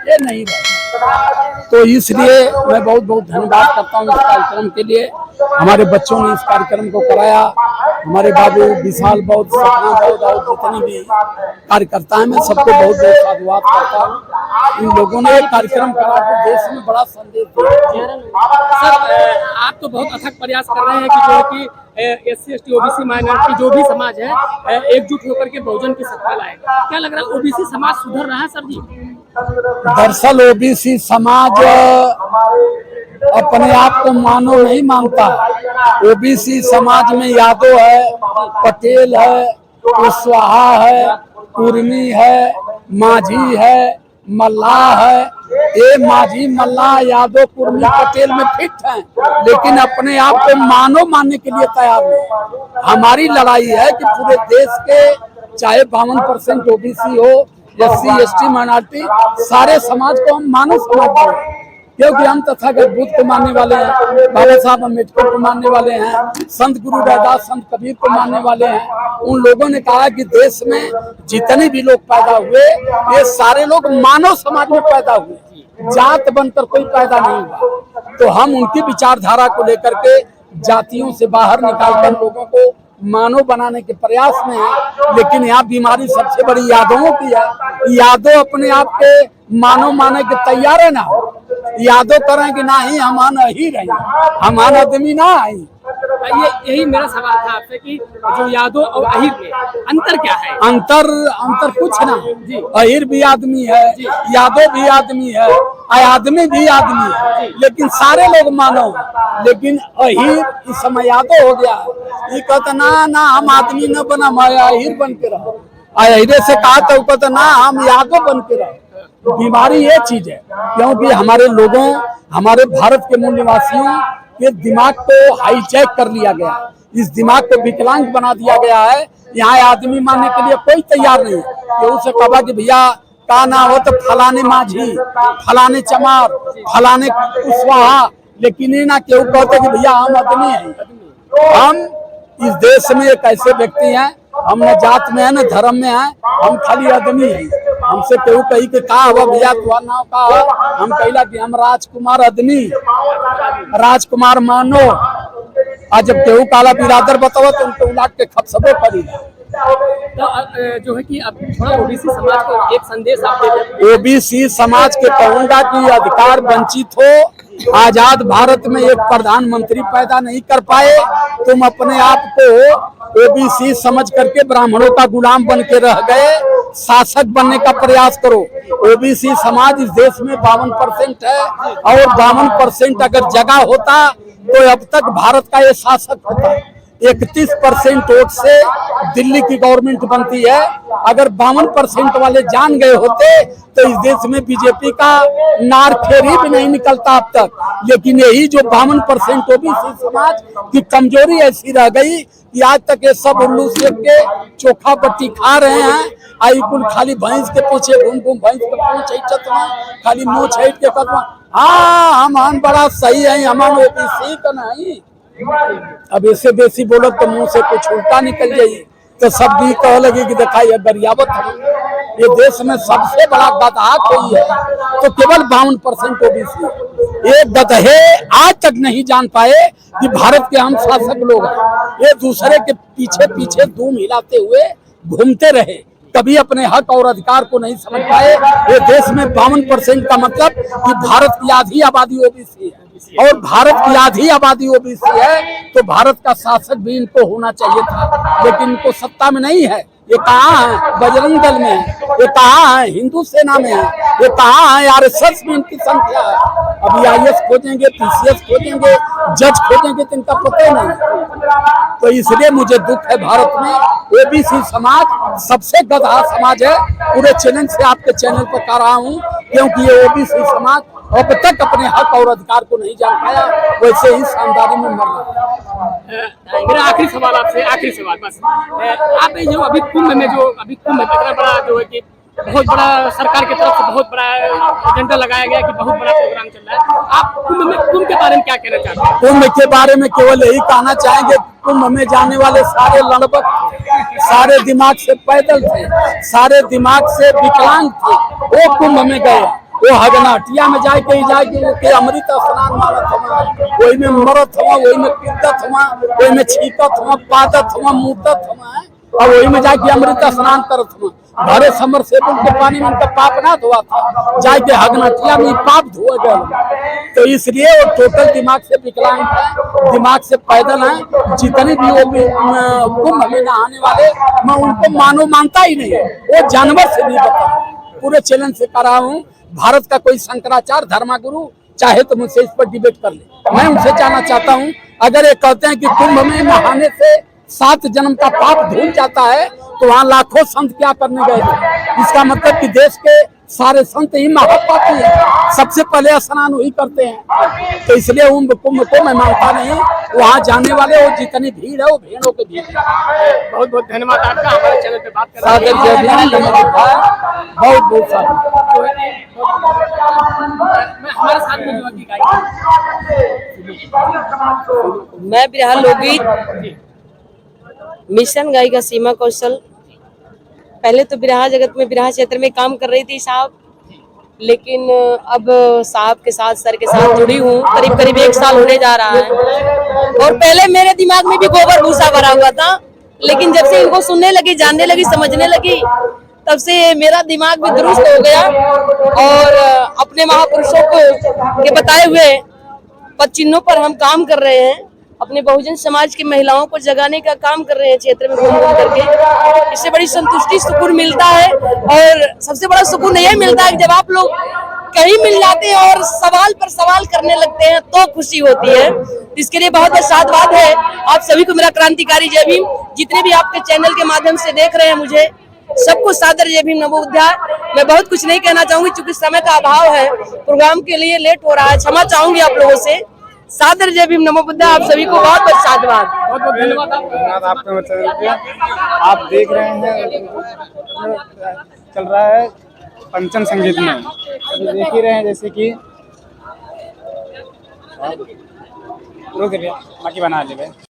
ये नहीं रहे। तो इसलिए मैं बहुत बहुत धन्यवाद करता हूँ इस कार्यक्रम के लिए। हमारे बच्चों ने इस कार्यक्रम को कराया, हमारे बाबू विशाल बहुत, सपना बहुत और जितने भी कार्यकर्ता हैं, मैं सबको बहुत बहुत साधुवाद करता हूँ। इन लोगों ने कार्यक्रम करा के देश में बड़ा संदेश दिया। सर, आप तो बहुत अथक प्रयास कर रहे हैं कि जो कि SC ST OBC माइनॉरिटी जो भी समाज है एकजुट होकर के बहुजन की सत्ता लाए। क्या लग रहा है OBC समाज सुधर रहा है सर जी? दरअसल OBC समाज अपने आप को मानव नहीं मानता। OBC समाज में यादव है, पटेल है, कुशवाहा है, कुर्मी है, माझी है, मल्लाह है। ये माझी, मल्लाह, यादव, कुर्मी, पटेल में फिट हैं, लेकिन अपने आप को मानव मानने के लिए तैयार नहीं। हमारी लड़ाई है कि पूरे देश के चाहे 52% OBC हो, SC ST माइनॉरिटी, सारे समाज को हम मानव समाज दें, क्योंकि हम तथागत बुद्ध को मानने वाले हैं, बाबा साहब अम्बेडकर को मानने वाले हैं, संत गुरु रैदास, संत कबीर को मानने वाले हैं। उन लोगों ने कहा कि देश में जितने भी लोग पैदा हुए, ये सारे लोग मानव समाज में पैदा हुए, जात बनकर कोई पैदा नहीं हुआ। तो हम उनकी विचारधारा को लेकर के जातियों से बाहर निकालकर लोगों को मानव बनाने के प्रयास में है। लेकिन यहाँ बीमारी सबसे बड़ी यादवों की है। यादव अपने आप के मानव माने के तैयार है ना। यादव करें कि ना ही हम ही रहे, हम आदमी ना आई। यही मेरा सवाल था आपसे कि जो यादव और अहिर में अंतर क्या है? अंतर कुछ ना। अहिर भी आदमी है, यादव भी आदमी है, आदमी भी आदमी है, लेकिन सारे लोग मानव। लेकिन अहिर इस समय यादव हो गया है। ये कहता ना हम आदमी न बना, मैं अहिर बन के रहो। अहिरे से कहा तो कहता ना हम यादव बन के रहो। बीमारी ये चीज है, क्योंकि हमारे लोगों, हमारे भारत के मूल निवासियों के दिमाग को हाईजैक कर लिया गया, इस दिमाग को विकलांग बना दिया गया है। यहाँ आदमी मानने के लिए कोई तैयार नहीं। केहू से कहा कि भैया का ना हो तो फलाने माझी, फलाने चमार, फलाने कुशवाहा, लेकिन ये ना केहू कहते कि भैया हम आदमी हैं। हम इस देश में एक ऐसे व्यक्ति हैं, हम न जात में है न धर्म में है, हम खाली आदमी हैं। हमसे केहू कही कि का हुआ भैया तुम्हारा नाम का है, हम कहला कि हम राजकुमार आदमी, राजकुमार मानो। आज जब केहू काला बिरादर बताओ तो उनको उलाट के खपसबो करी। तो जो है कि अब थोड़ा OBC समाज को एक संदेश आप दे। OBC समाज के कहूंगा कि अधिकार वंचित हो, आजाद भारत में एक प्रधानमंत्री पैदा नहीं कर पाए, तुम अपने आप को OBC समझ करके ब्राह्मणों का गुलाम बन के रह गए, शासक बनने का प्रयास करो। OBC समाज इस देश में 52% है, और 52% अगर जगह होता तो अब तक भारत का ये शासक होता। 31% वोट से दिल्ली की गवर्नमेंट बनती है। अगर 52% वाले जान गए होते तो इस देश में बीजेपी का नार फेरी भी नहीं निकलता अब तक। लेकिन यही जो 52% OBC समाज की कमजोरी ऐसी रह गई कि आज तक ये सब उल्लू सेक के चोखा पट्टी खा रहे हैं। आई कुल खाली भैंस के पीछे घूम भैंस के पूछ खाली मुँह छेट के कदम, हाँ हम बड़ा सही है, हमारे OBC का नहीं। अब इससे बेसी बोलो तो मुंह से कुछ उल्टा निकल जाये तो सब भी कह लगे कि दिखाई गरियावत है। ये देश में सबसे बड़ा गधा कोई है तो केवल 52% OBC। ये गधे आज तक नहीं जान पाए कि भारत के हम शासक लोग हैं। ये दूसरे के पीछे पीछे धूम हिलाते हुए घूमते रहे, कभी अपने हक और अधिकार को नहीं समझ पाए। ये देश में 52% का मतलब कि भारत की आधी आबादी OBC है, और भारत की आधी आबादी OBC है तो भारत का शासक भी इनको होना चाहिए था। लेकिन इनको सत्ता में नहीं है। ये कहाँ है? बजरंग दल में है, ये कहाँ है? हिंदू सेना में है, ये कहाँ है? RSS में इनकी संख्या है। अभी IAS खोजेंगे, PCS खोजेंगे, जज खोजेंगे तो इनका पता नहीं। तो इसलिए मुझे दुख है, भारत में OBC समाज सबसे गधा समाज है। पूरे चैनल से आपके चैनल पर कह रहा हूँ, क्योंकि ये OBC समाज अब तक अपने हक और अधिकार को नहीं जान पाया, वैसे ही शानदारी में मर रहा है। मेरा आखिरी सवाल आपसे, आखिरी सवाल बस। आप जो अभी कुंभ में इतना बड़ा जो है कि बहुत बड़ा सरकार की तरफ से बहुत बड़ा एजेंडा लगाया गया कि बहुत बड़ा प्रोग्राम चल रहा है। आप कुंभ के बारे में क्या कहना चाहते हैं? कुंभ के बारे में केवल यही कहना चाहेंगे, कुंभ में जाने वाले सारे लड़बक थे, सारे दिमाग से पैदल थे, सारे दिमाग से विकलांग थे, वो कुंभ में गए। वो हगनाटिया में जाके अमृत स्नान मारत हुआ, वही में मरत हुआ, वही में पीतत हुआ, वही में छीकत हुआ, पादत हुआ, मुतत हुआ, और वही में जाके अमृत स्नान करत हुआ। भरे समर से के पानी में उनका पाप ना धोआ था, जाके हगनाटिया में पाप धोआ गया। तो इसलिए वो टोटल दिमाग से विकलांग है, दिमाग से पैदल है। जितने भी वो कुंभ में नहाने वाले, मैं उनको मानता ही नहीं, वो जानवर से भी बता। पूरे चैलेंज से कर रहा हूँ, भारत का कोई शंकराचार्य धर्मगुरु चाहे तो मुझसे इस पर डिबेट कर ले। मैं उनसे जानना चाहता हूँ, अगर ये कहते हैं कि कुंभ में नहाने से 7 जन्म का पाप धुल जाता है, तो वहाँ लाखों संत क्या करने गए थे? इसका मतलब कि देश के सारे संत ही महापापी हैं, सबसे पहले स्नान वही करते हैं। तो इसलिए कुंभ को मैं मानता नहीं। वहाँ जाने वाले वो जितनी भीड़ है, वो भीड़ों की भीड़ है। बहुत बहुत धन्यवाद आपका हमारे चैनल पे बात करने के लिए। बहुत बहुत सारा हमारे साथ में जो है मैं बिरहा लोकगीत मिशन गायिका सीमा कौशल। पहले तो बिरहा जगत में, बिरहा क्षेत्र में काम कर रही थी साहब, लेकिन अब साहब के साथ, सर के साथ जुड़ी हूँ। करीब करीब 1 साल होने जा रहा है। और पहले मेरे दिमाग में भी गोबर भूसा भरा हुआ था, लेकिन जब से इनको सुनने लगी, जानने लगी, समझने लगी, तब से मेरा दिमाग भी दुरुस्त हो गया। और अपने महापुरुषों के बताए हुए पद चिन्हों पर हम काम कर रहे हैं। अपने बहुजन समाज की महिलाओं को जगाने का काम कर रहे हैं क्षेत्र में घूम घूम करके। इससे बड़ी संतुष्टि, सुकून मिलता है। और सबसे बड़ा सुकून यह मिलता है कि जब आप लोग कहीं मिल जाते हैं और सवाल पर सवाल करने लगते हैं, तो खुशी होती है। इसके लिए बहुत बहुत साधुवाद है आप सभी को। मेरा क्रांतिकारी जय भीम। जितने भी आपके चैनल के माध्यम से देख रहे हैं, मुझे सबको सादर जय भीम, नमो बुद्धाय। मैं बहुत कुछ नहीं कहना चाहूंगी क्योंकि समय का अभाव है, प्रोग्राम के लिए लेट हो रहा है, क्षमा चाहूंगी आप लोगों से। सादर जय भीम, नमो बुद्धाय। आप सभी को बहुत बहुत साधुवाद। बहुत बहुत धन्यवाद आपका चैनल पे आप देख रहे हैं, चल रहा है पंचम संगीत में। अभी देख ही रहे हैं, जैसे कि रुक गया बाकी बना ले।